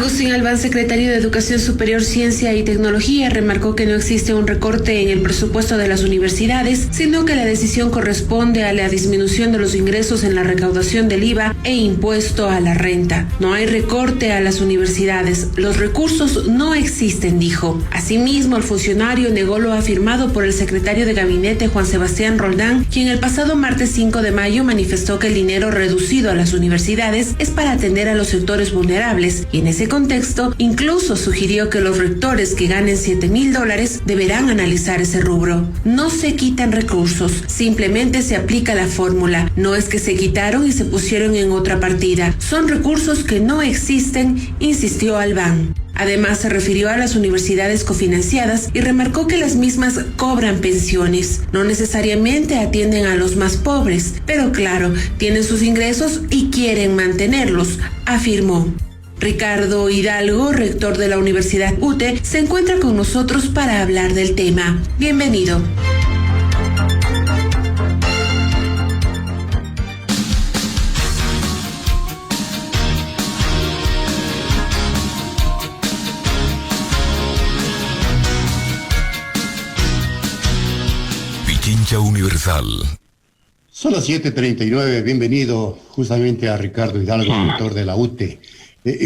Agustín Albán, secretario de Educación Superior, Ciencia y Tecnología, remarcó que no existe un recorte en el presupuesto de las universidades, sino que la decisión corresponde a la disminución de los ingresos en la recaudación del IVA e impuesto a la renta. No hay recorte a las universidades, los recursos no existen, dijo. Asimismo, el funcionario negó lo afirmado por el secretario de Gabinete, Juan Sebastián Roldán, quien el pasado martes 5 de mayo manifestó que el dinero reducido a las universidades es para atender a los sectores vulnerables, y en ese contexto incluso sugirió que los rectores que ganen $7,000 deberán analizar ese rubro. No se quitan recursos, simplemente se aplica la fórmula. No es que se quitaron y se pusieron en otra partida, son recursos que no existen, insistió Albán. Además, se refirió a las universidades cofinanciadas y remarcó que las mismas cobran pensiones. No necesariamente atienden a los más pobres, pero claro, tienen sus ingresos y quieren mantenerlos, afirmó. Ricardo Hidalgo, rector de la Universidad UTE, se encuentra con nosotros para hablar del tema. Bienvenido. Pichincha Universal. Son las 7:39. Bienvenido justamente a Ricardo Hidalgo, rector de la UTE.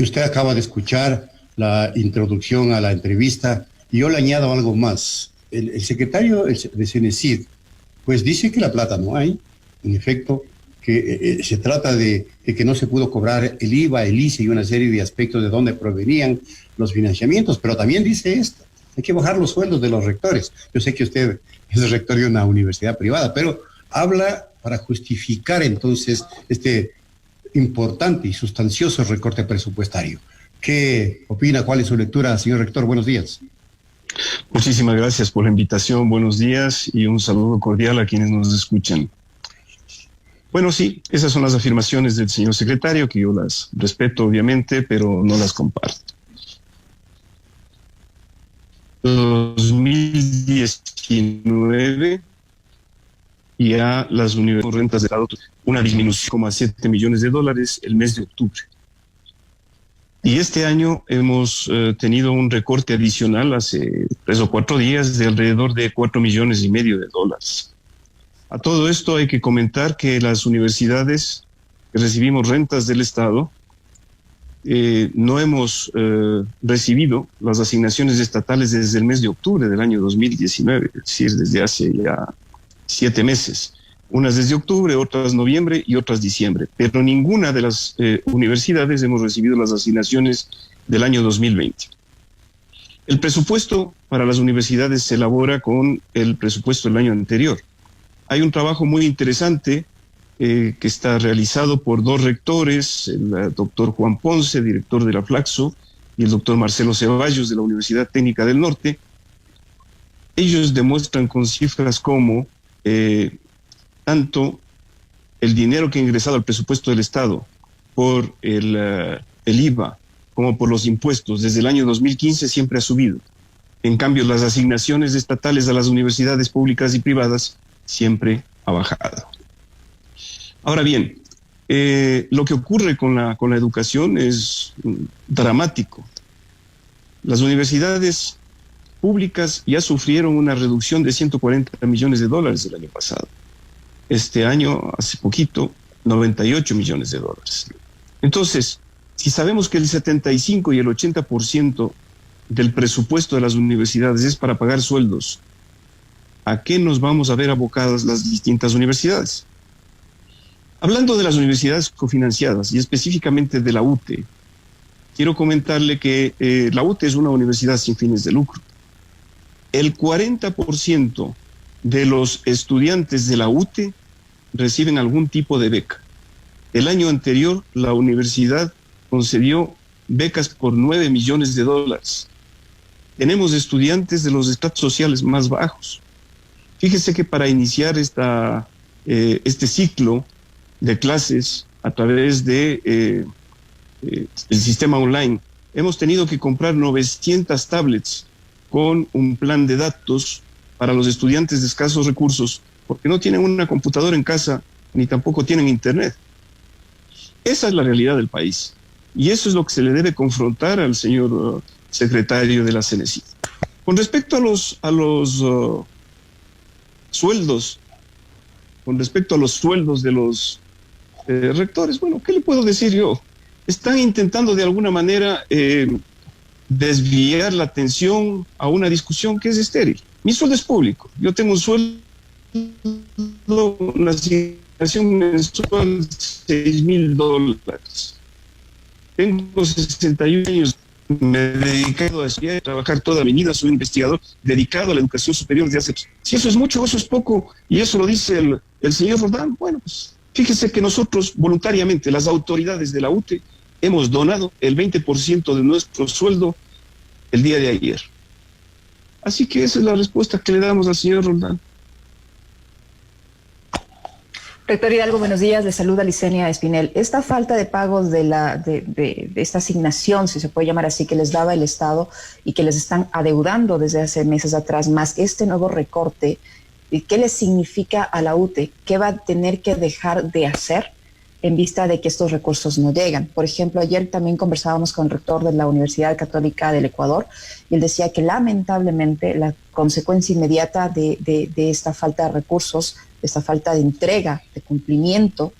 Usted acaba de escuchar la introducción a la entrevista y yo le añado algo más. El secretario de CENESID pues dice que la plata no hay, en efecto, que se trata de que no se pudo cobrar el IVA, el ICE y una serie de aspectos de dónde provenían los financiamientos, pero también dice esto: hay que bajar los sueldos de los rectores. Yo sé que usted es rector de una universidad privada, pero habla para justificar entonces este importante y sustancioso recorte presupuestario. ¿Qué opina? ¿Cuál es su lectura, señor rector? Buenos días. Muchísimas gracias por la invitación. Buenos días y un saludo cordial a quienes nos escuchan. Bueno, sí, esas son las afirmaciones del señor secretario, que yo las respeto obviamente, pero no las comparto. 2019 ya las universidades rentas de Estado, una disminución de $7 millones el mes de octubre. Y este año hemos tenido un recorte adicional hace 3 o 4 días de alrededor de $4,5 millones. A todo esto hay que comentar que las universidades que recibimos rentas del Estado no hemos recibido las asignaciones estatales desde el mes de octubre del año 2019, es decir, desde hace ya 7 meses. Unas desde octubre, otras noviembre y otras diciembre. Pero ninguna de las universidades hemos recibido las asignaciones del año 2020. El presupuesto para las universidades se elabora con el presupuesto del año anterior. Hay un trabajo muy interesante que está realizado por 2 rectores, el doctor Juan Ponce, director de la Flaxo, y el doctor Marcelo Ceballos de la Universidad Técnica del Norte. Ellos demuestran con cifras como tanto el dinero que ha ingresado al presupuesto del Estado por el IVA como por los impuestos desde el año 2015 siempre ha subido. En cambio, las asignaciones estatales a las universidades públicas y privadas siempre ha bajado. Ahora bien, lo que ocurre con la educación es dramático. Las universidades públicas ya sufrieron una reducción de $140 millones el año pasado. Este año, hace poquito, $98 millones. Entonces, si sabemos que el 75 y el 80% del presupuesto de las universidades es para pagar sueldos, ¿a qué nos vamos a ver abocadas las distintas universidades? Hablando de las universidades cofinanciadas y específicamente de la UTE, quiero comentarle que la UTE es una universidad sin fines de lucro. El 40% de los estudiantes de la UTE reciben algún tipo de beca. El año anterior, la universidad concedió becas por $9 millones. Tenemos estudiantes de los estratos sociales más bajos. Fíjese que para iniciar este ciclo de clases a través de el sistema online, hemos tenido que comprar 900 tablets con un plan de datos para los estudiantes de escasos recursos, porque no tienen una computadora en casa ni tampoco tienen internet. Esa es la realidad del país. Y eso es lo que se le debe confrontar al señor secretario de la CNESID. Con respecto a los sueldos, de los rectores, bueno, ¿qué le puedo decir yo? Están intentando de alguna manera desviar la atención a una discusión que es estéril. Mi sueldo es público. Yo tengo un sueldo, una asignación mensual de $6,000. Tengo 61 años, me he dedicado a estudiar, a trabajar toda mi vida, soy un investigador dedicado a la educación superior de hace... Si eso es mucho o eso es poco, y eso lo dice el señor Roldán, bueno, pues fíjese que nosotros voluntariamente, las autoridades de la UTE, hemos donado el 20% de nuestro sueldo el día de ayer. Así que esa es la respuesta que le damos al señor Roldán. Rector Hidalgo, buenos días. Le saluda Licenia Espinel. Esta falta de pagos de esta asignación, si se puede llamar así, que les daba el Estado y que les están adeudando desde hace meses atrás, más este nuevo recorte, ¿qué le significa a la UTE? ¿Qué va a tener que dejar de hacer en vista de que estos recursos no llegan? Por ejemplo, ayer también conversábamos con el rector de la Universidad Católica del Ecuador y él decía que lamentablemente la consecuencia inmediata de esta falta de recursos, de esta falta de entrega, de cumplimiento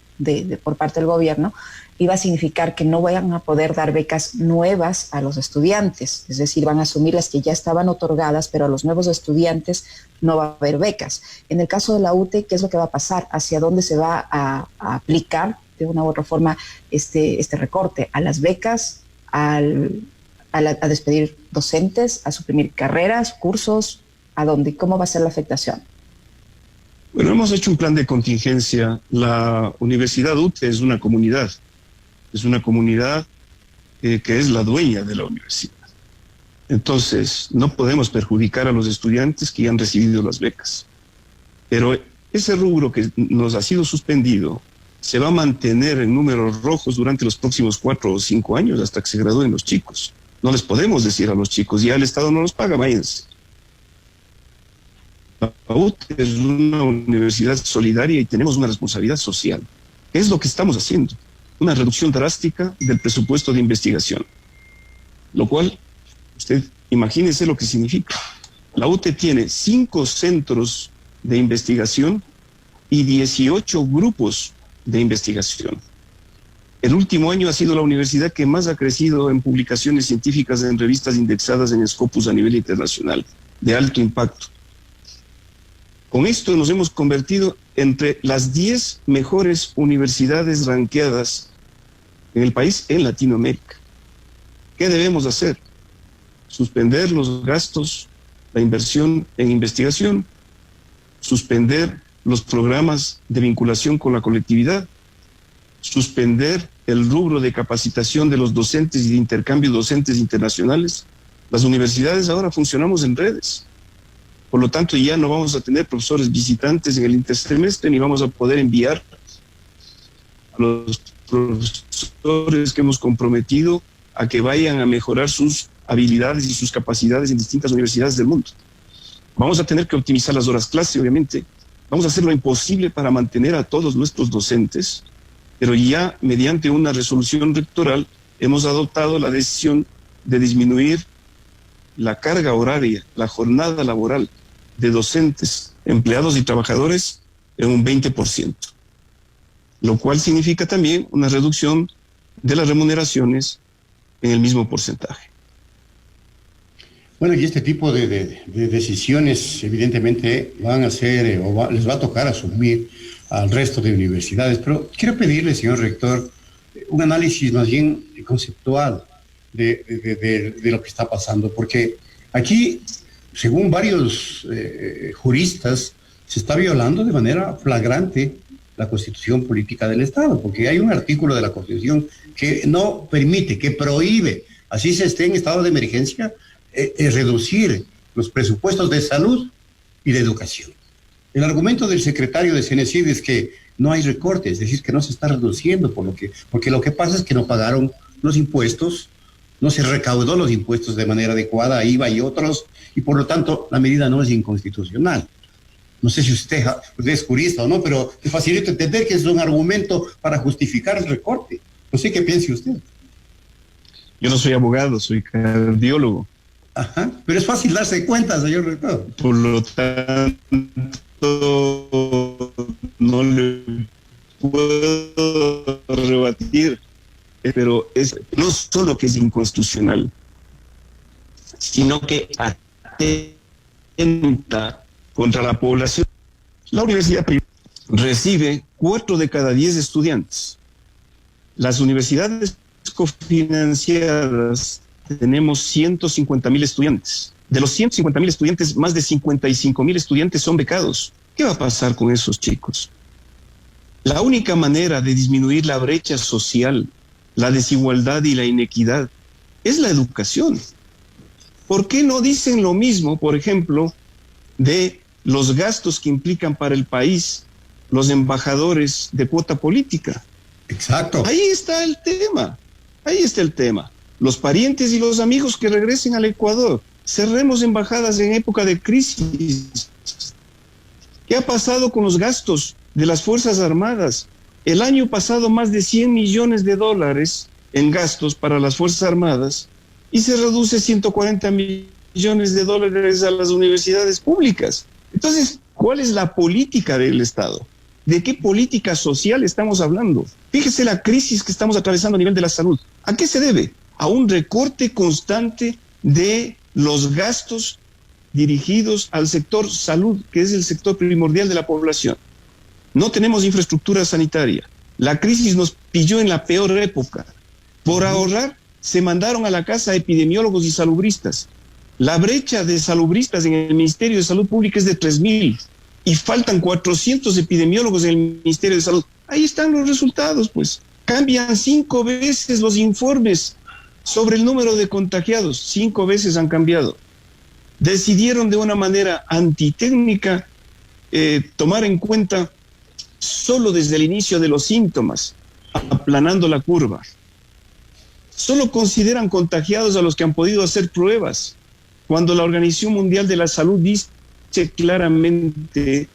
por parte del gobierno, iba a significar que no vayan a poder dar becas nuevas a los estudiantes, es decir, van a asumir las que ya estaban otorgadas, pero a los nuevos estudiantes no va a haber becas. En el caso de la UTE, ¿qué es lo que va a pasar? ¿Hacia dónde se va a aplicar de una u otra forma este recorte? ¿A las becas? ¿A despedir docentes? ¿A suprimir carreras, cursos? ¿A dónde? ¿Cómo va a ser la afectación? Bueno, hemos hecho un plan de contingencia. La Universidad UTE es una comunidad que es la dueña de la universidad. Entonces, no podemos perjudicar a los estudiantes que ya han recibido las becas. Pero ese rubro que nos ha sido suspendido se va a mantener en números rojos durante los próximos 4 o 5 años hasta que se gradúen los chicos. No les podemos decir a los chicos, ya el Estado no los paga, váyanse. La UTE es una universidad solidaria y tenemos una responsabilidad social. ¿Qué es lo que estamos haciendo? Una reducción drástica del presupuesto de investigación. Lo cual, usted imagínese lo que significa. La UTE tiene 5 centros de investigación y 18 grupos de investigación. El último año ha sido la universidad que más ha crecido en publicaciones científicas en revistas indexadas en Scopus a nivel internacional, de alto impacto. Con esto nos hemos convertido entre las 10 mejores universidades ranqueadas en el país, en Latinoamérica. ¿Qué debemos hacer? Suspender los gastos, la inversión en investigación, suspender los programas de vinculación con la colectividad, suspender el rubro de capacitación de los docentes y de intercambio docentes internacionales. Las universidades ahora funcionamos en redes. Por lo tanto, ya no vamos a tener profesores visitantes en el intersemestre ni vamos a poder enviar a los profesores que hemos comprometido a que vayan a mejorar sus habilidades y sus capacidades en distintas universidades del mundo. Vamos a tener que optimizar las horas clase, obviamente. Vamos a hacer lo imposible para mantener a todos nuestros docentes, pero ya mediante una resolución rectoral hemos adoptado la decisión de disminuir la carga horaria, la jornada laboral de docentes, empleados y trabajadores en un 20%, lo cual significa también una reducción de las remuneraciones en el mismo porcentaje. Bueno, y este tipo de decisiones evidentemente van a ser les va a tocar asumir al resto de universidades, pero quiero pedirle, señor rector, un análisis más bien conceptual de lo que está pasando, porque aquí, según varios juristas, se está violando de manera flagrante la Constitución Política del Estado, porque hay un artículo de la Constitución que no permite, que prohíbe, así se esté en estado de emergencia, reducir los presupuestos de salud y de educación. El argumento del secretario de CNESID es que no hay recorte, es decir, que no se está reduciendo, porque lo que pasa es que no pagaron los impuestos, no se recaudó los impuestos de manera adecuada, IVA y otros, y por lo tanto la medida no es inconstitucional. No sé si usted es jurista o no, pero te facilito entender que es un argumento para justificar el recorte. No sé qué piense usted. Yo no soy abogado, soy cardiólogo. Ajá, pero es fácil darse cuenta, señor rector. Por lo tanto, no le puedo rebatir, pero es no solo que es inconstitucional, sino que atenta contra la población. La universidad recibe 4 de cada 10 estudiantes. Las universidades cofinanciadas tenemos 150,000 estudiantes. De los 150,000 estudiantes, más de 55,000 estudiantes son becados. ¿Qué va a pasar con esos chicos? La única manera de disminuir la brecha social, la desigualdad y la inequidad es la educación. ¿Por qué no dicen lo mismo, por ejemplo, de los gastos que implican para el país los embajadores de cuota política? Exacto. Ahí está el tema. Ahí está el tema. Los parientes y los amigos que regresen al Ecuador. Cerremos embajadas en época de crisis. ¿Qué ha pasado con los gastos de las Fuerzas Armadas? El año pasado más de 100 millones de dólares en gastos para las Fuerzas Armadas y se reduce 140 millones de dólares a las universidades públicas. Entonces, ¿cuál es la política del Estado? ¿De qué política social estamos hablando? Fíjese la crisis que estamos atravesando a nivel de la salud. ¿A qué se debe? A un recorte constante de los gastos dirigidos al sector salud, que es el sector primordial de la población. No tenemos infraestructura sanitaria. La crisis nos pilló en la peor época. Por ahorrar, se mandaron a la casa epidemiólogos y salubristas. La brecha de salubristas en el Ministerio de Salud Pública es de 3,000 y faltan 400 epidemiólogos en el Ministerio de Salud. Ahí están los resultados, pues. Cambian 5 veces los informes sobre el número de contagiados. 5 veces han cambiado. Decidieron de una manera antitécnica tomar en cuenta solo desde el inicio de los síntomas, aplanando la curva. Solo consideran contagiados a los que han podido hacer pruebas, cuando la Organización Mundial de la Salud dice claramente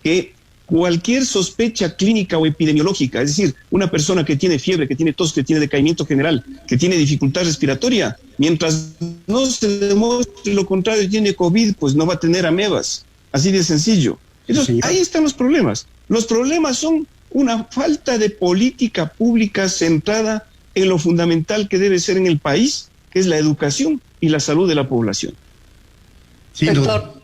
que cualquier sospecha clínica o epidemiológica, es decir, una persona que tiene fiebre, que tiene tos, que tiene decaimiento general, que tiene dificultad respiratoria, mientras no se demuestre lo contrario, tiene COVID, pues no va a tener amebas. Así de sencillo. Entonces, ahí están los problemas. Los problemas son una falta de política pública centrada en lo fundamental que debe ser en el país, que es la educación y la salud de la población. Sí,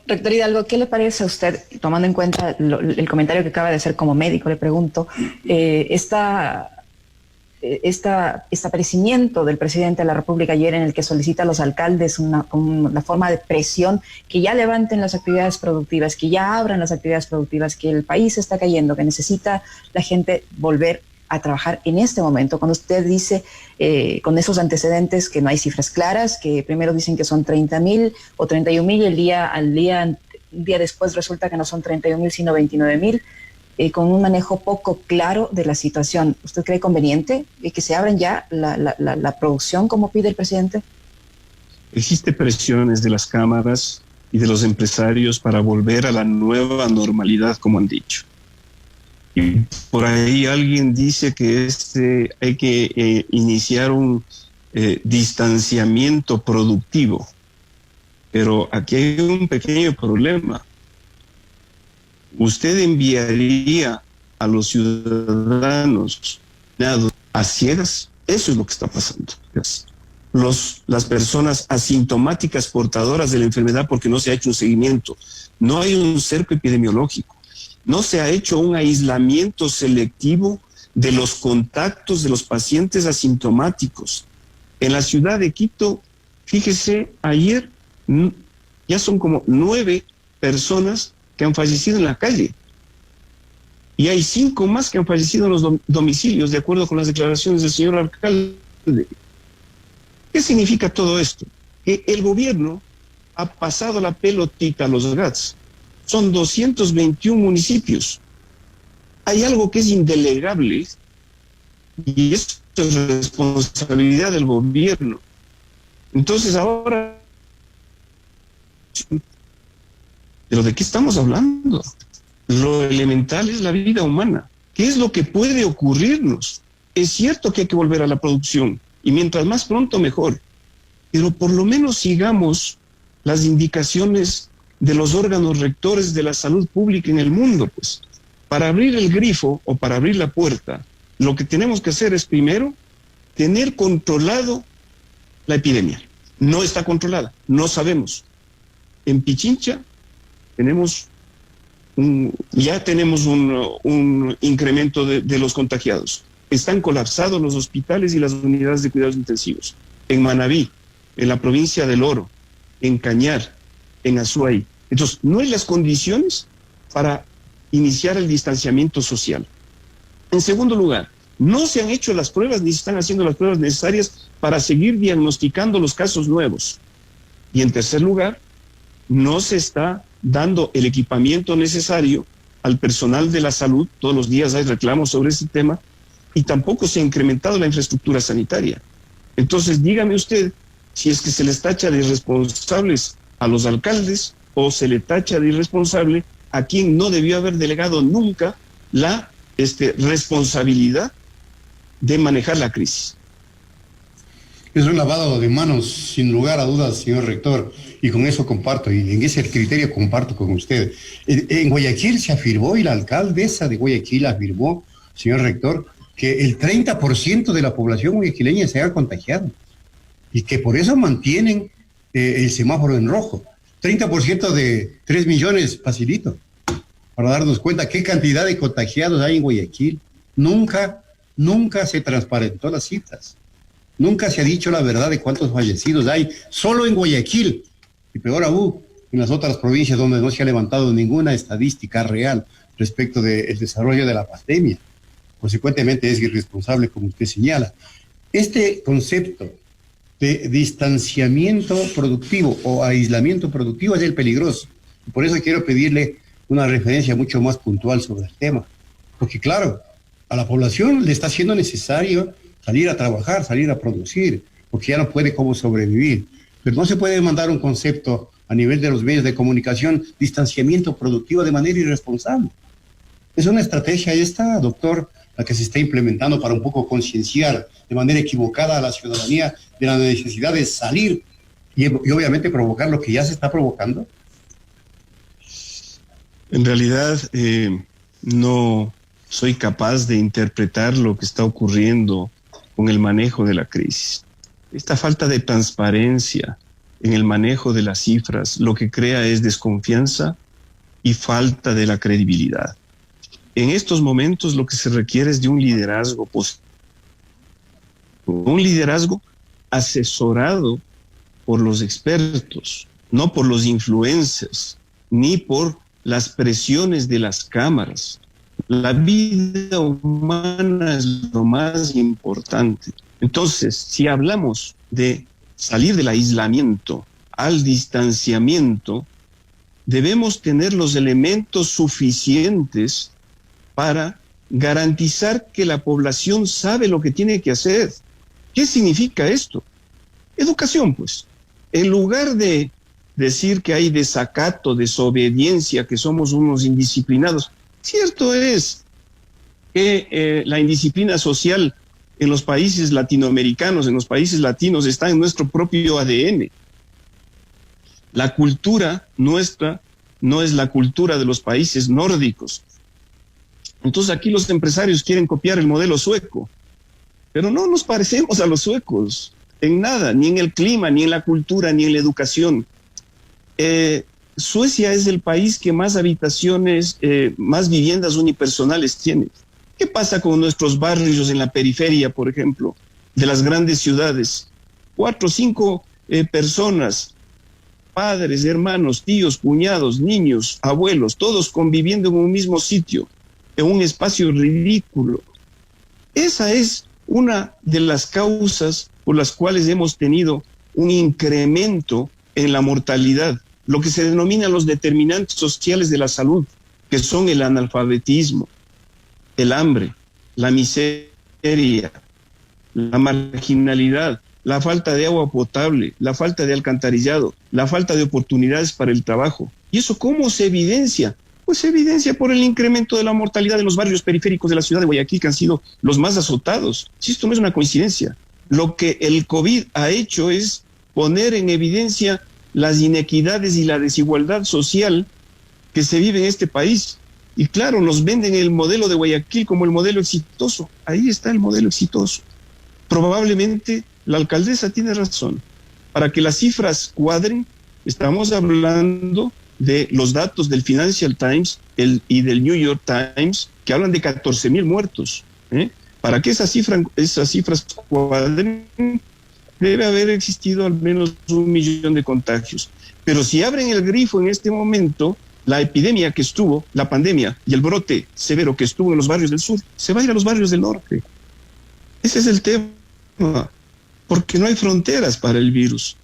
Rector Hidalgo, ¿qué le parece a usted, tomando en cuenta el comentario que acaba de hacer como médico, le pregunto, este aparecimiento del presidente de la República ayer en el que solicita a los alcaldes una forma de presión, que ya levanten las actividades productivas, que ya abran las actividades productivas, que el país está cayendo, que necesita la gente volver a trabajar en este momento? Cuando usted dice, con esos antecedentes, que no hay cifras claras, que primero dicen que son 30,000 o 31,000 y un día después resulta que no son 31,000 sino 29,000, con un manejo poco claro de la situación, ¿usted cree conveniente que se abran ya la producción como pide el presidente? Existe presiones de las cámaras y de los empresarios para volver a la nueva normalidad, como han dicho. Y por ahí alguien dice que hay que iniciar un distanciamiento productivo. Pero aquí hay un pequeño problema. Usted enviaría a los ciudadanos a ciegas. Eso es lo que está pasando. Las personas asintomáticas portadoras de la enfermedad, porque no se ha hecho un seguimiento. No hay un cerco epidemiológico. No se ha hecho un aislamiento selectivo de los contactos de los pacientes asintomáticos. En la ciudad de Quito, fíjese, ayer ya son como 9 personas que han fallecido en la calle. Y hay 5 más que han fallecido en los domicilios, de acuerdo con las declaraciones del señor alcalde. ¿Qué significa todo esto? Que el gobierno ha pasado la pelotita a los GATS. Son 221 municipios. Hay algo que es indelegable y esto es responsabilidad del gobierno. Entonces ahora, ¿pero de qué estamos hablando? Lo elemental es la vida humana. ¿Qué es lo que puede ocurrirnos? Es cierto que hay que volver a la producción, Y mientras más pronto, mejor. Pero por lo menos sigamos las indicaciones de los órganos rectores de la salud pública en el mundo, pues. Para abrir el grifo o para abrir la puerta, lo que tenemos que hacer es primero tener controlado la epidemia. No está controlada, no sabemos. En Pichincha ya tenemos un incremento de los contagiados. Están colapsados los hospitales y las unidades de cuidados intensivos. En Manabí, en la provincia del Oro, en Cañar, en Azuay. Entonces, no hay las condiciones para iniciar el distanciamiento social. En segundo lugar, no se han hecho las pruebas ni se están haciendo las pruebas necesarias para seguir diagnosticando los casos nuevos. Y en tercer lugar, no se está dando el equipamiento necesario al personal de la salud. Todos los días hay reclamos sobre ese tema y tampoco se ha incrementado la infraestructura sanitaria. Entonces, dígame usted si es que se les tacha de irresponsables a los alcaldes o se le tacha de irresponsable a quien no debió haber delegado nunca la responsabilidad de manejar la crisis. Es un lavado de manos, sin lugar a dudas, señor rector, y con eso comparto, y en ese criterio comparto con usted. En Guayaquil se afirmó, y la alcaldesa de Guayaquil afirmó, señor rector, que el 30% de la población guayaquileña se ha contagiado, y que por eso mantienen el semáforo en rojo. 30% de 3 millones, facilito, para darnos cuenta qué cantidad de contagiados hay en Guayaquil. Nunca se transparentó las cifras. Nunca se ha dicho la verdad de cuántos fallecidos hay, solo en Guayaquil, y peor aún, en las otras provincias donde no se ha levantado ninguna estadística real respecto del desarrollo de la pandemia. Consecuentemente es irresponsable, como usted señala. Este concepto de distanciamiento productivo o aislamiento productivo es el peligroso. Y por eso quiero pedirle una referencia mucho más puntual sobre el tema. Porque claro, a la población le está siendo necesario salir a trabajar, salir a producir, porque ya no puede cómo sobrevivir. Pero no se puede mandar un concepto a nivel de los medios de comunicación, distanciamiento productivo de manera irresponsable. Es una estrategia esta, doctor, la que se está implementando para un poco concienciar de manera equivocada a la ciudadanía de la necesidad de salir y obviamente provocar lo que ya se está provocando. En realidad, no soy capaz de interpretar lo que está ocurriendo con el manejo de la crisis. Esta falta de transparencia en el manejo de las cifras lo que crea es desconfianza y falta de la credibilidad. En estos momentos lo que se requiere es de un liderazgo positivo, un liderazgo asesorado por los expertos, no por los influencers, ni por las presiones de las cámaras. La vida humana es lo más importante. Entonces, si hablamos de salir del aislamiento al distanciamiento, debemos tener los elementos suficientes para garantizar que la población sabe lo que tiene que hacer. ¿Qué significa esto? Educación, pues. En lugar de decir que hay desacato, desobediencia, que somos unos indisciplinados, cierto es que la indisciplina social en los países latinoamericanos, en los países latinos, está en nuestro propio ADN. La cultura nuestra no es la cultura de los países nórdicos. Entonces aquí los empresarios quieren copiar el modelo sueco, pero no nos parecemos a los suecos en nada, ni en el clima, ni en la cultura, ni en la educación. Suecia es el país que más habitaciones, más viviendas unipersonales tiene. ¿Qué pasa con nuestros barrios en la periferia, por ejemplo, de las grandes ciudades? 4 o 5 personas, padres, hermanos, tíos, cuñados, niños, abuelos, todos conviviendo en un mismo sitio, en un espacio ridículo. Esa es una de las causas por las cuales hemos tenido un incremento en la mortalidad, lo que se denomina los determinantes sociales de la salud, que son el analfabetismo, el hambre, la miseria, la marginalidad, la falta de agua potable, la falta de alcantarillado, la falta de oportunidades para el trabajo. ¿Y eso cómo se evidencia? Pues se evidencia por el incremento de la mortalidad en los barrios periféricos de la ciudad de Guayaquil, que han sido los más azotados. Si esto no es una coincidencia, Lo que el COVID ha hecho es poner en evidencia las inequidades y la desigualdad social que se vive en este país. Y claro, nos venden el modelo de Guayaquil como el modelo exitoso. Ahí está el modelo exitoso. Probablemente la alcaldesa tiene razón. Para que las cifras cuadren, estamos hablando de los datos del Financial Times y del New York Times, que hablan de 14,000 muertos. Para que esas cifras cuadren, debe haber existido al menos 1 millón de contagios. Pero si abren el grifo en este momento, la epidemia que estuvo, la pandemia y el brote severo que estuvo en los barrios del sur, se va a ir a los barrios del norte. Ese es el tema, porque no hay fronteras para el virus.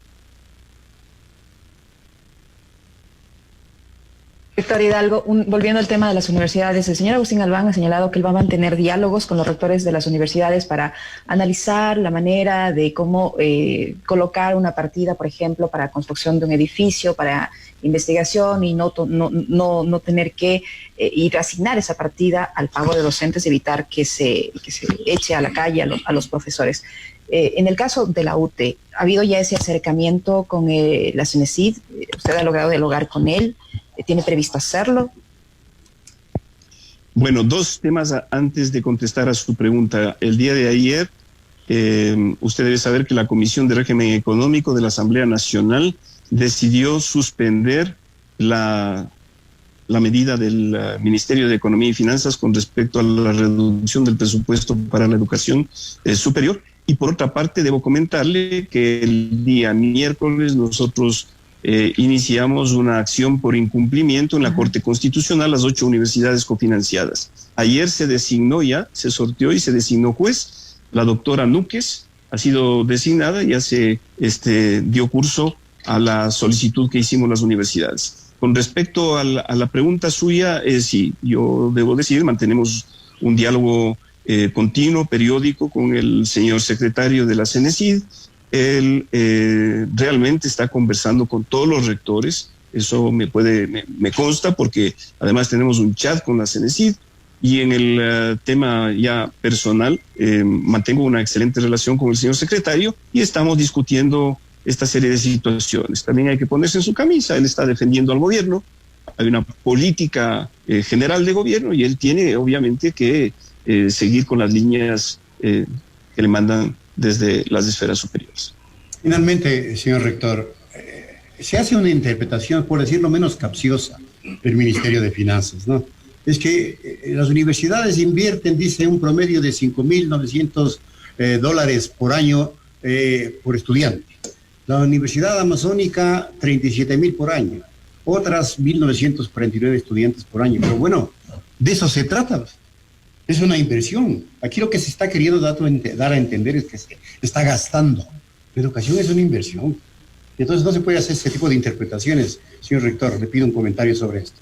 Rector Hidalgo, volviendo al tema de las universidades, el señor Agustín Albán ha señalado que él va a mantener diálogos con los rectores de las universidades para analizar la manera de cómo colocar una partida, por ejemplo, para construcción de un edificio, para investigación y no tener que ir a asignar esa partida al pago de docentes, evitar que se eche a la calle a los profesores. En el caso de la UTE, ¿ha habido ya ese acercamiento con la CENESID? ¿Usted ha logrado dialogar con él? ¿Tiene previsto hacerlo? Bueno, 2 temas antes de contestar a su pregunta. El día de ayer, usted debe saber que la Comisión de Régimen Económico de la Asamblea Nacional decidió suspender la medida del Ministerio de Economía y Finanzas con respecto a la reducción del presupuesto para la educación superior. Y por otra parte, debo comentarle que el día miércoles nosotros iniciamos una acción por incumplimiento en la Corte Constitucional, las 8 universidades cofinanciadas. Ayer se sorteó y se designó juez. La doctora Núquez ha sido designada y ya se dio curso a la solicitud que hicimos las universidades. Con respecto a la pregunta suya, sí, yo debo decir, mantenemos un diálogo continuo, periódico, con el señor secretario de la CENESID. Él realmente está conversando con todos los rectores, eso me consta, porque además tenemos un chat con la CENESID, y en el tema ya personal mantengo una excelente relación con el señor secretario y estamos discutiendo esta serie de situaciones. También hay que ponerse en su camisa, él está defendiendo al gobierno, hay una política general de gobierno y él tiene obviamente que seguir con las líneas que le mandan desde las esferas superiores. Finalmente, señor rector, se hace una interpretación, por decirlo menos capciosa, del Ministerio de Finanzas, ¿no? Es que las universidades invierten, dice, un promedio de $5,900 por año por estudiante. La Universidad Amazónica, 37,000 por año. Otras 1,949 estudiantes por año. Pero bueno, de eso se trata. Es una inversión. Aquí lo que se está queriendo dar a entender es que se está gastando. La educación es una inversión. Entonces no se puede hacer ese tipo de interpretaciones. Señor rector, le pido un comentario sobre esto.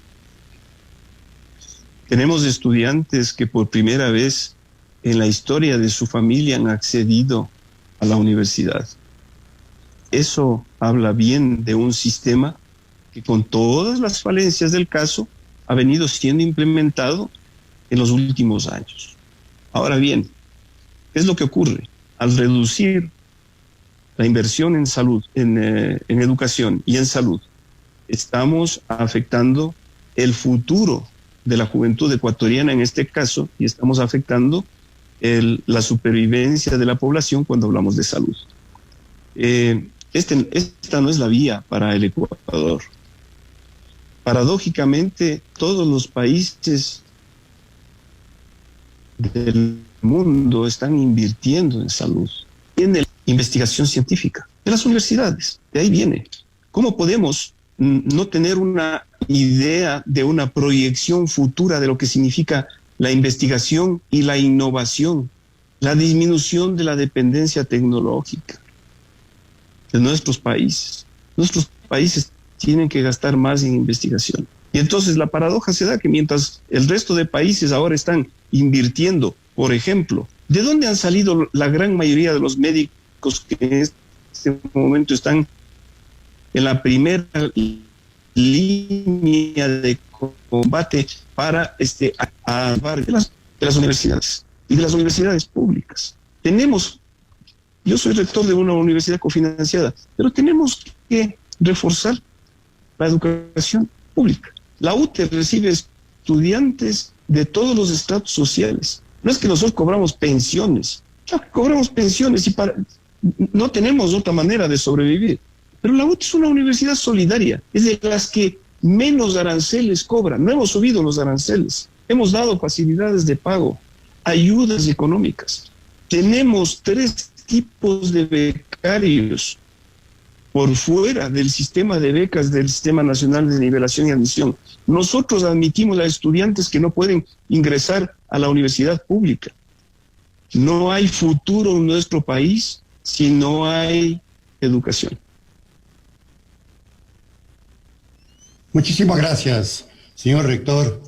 Tenemos estudiantes que por primera vez en la historia de su familia han accedido a la universidad. Eso habla bien de un sistema que, con todas las falencias del caso, ha venido siendo implementado en los últimos años. Ahora bien, ¿qué es lo que ocurre? Al reducir la inversión en salud, en educación y en salud, estamos afectando el futuro de la juventud ecuatoriana en este caso, y estamos afectando la supervivencia de la población cuando hablamos de salud. Esta no es la vía para el Ecuador. Paradójicamente, todos los países del mundo están invirtiendo en salud y en investigación científica de las universidades. De ahí viene. ¿Cómo podemos no tener una idea de una proyección futura de lo que significa la investigación y la innovación, la disminución de la dependencia tecnológica de nuestros países? Nuestros países tienen que gastar más en investigación. Y entonces la paradoja se da que mientras el resto de países ahora están invirtiendo, por ejemplo, ¿de dónde han salido la gran mayoría de los médicos que en este momento están en la primera línea de combate para de las universidades y de las universidades públicas? Tenemos Yo soy rector de una universidad cofinanciada, pero tenemos que reforzar la educación pública. La UTE recibe estudiantes de todos los estratos sociales. No es que nosotros cobramos pensiones, cobramos pensiones y no tenemos otra manera de sobrevivir. Pero la UTE es una universidad solidaria, es de las que menos aranceles cobran. No hemos subido los aranceles, hemos dado facilidades de pago, ayudas económicas. Tenemos 3 tipos de becarios por fuera del sistema de becas del Sistema Nacional de Nivelación y Admisión. Nosotros admitimos a estudiantes que no pueden ingresar a la universidad pública. No hay futuro en nuestro país si no hay educación. Muchísimas gracias, señor rector.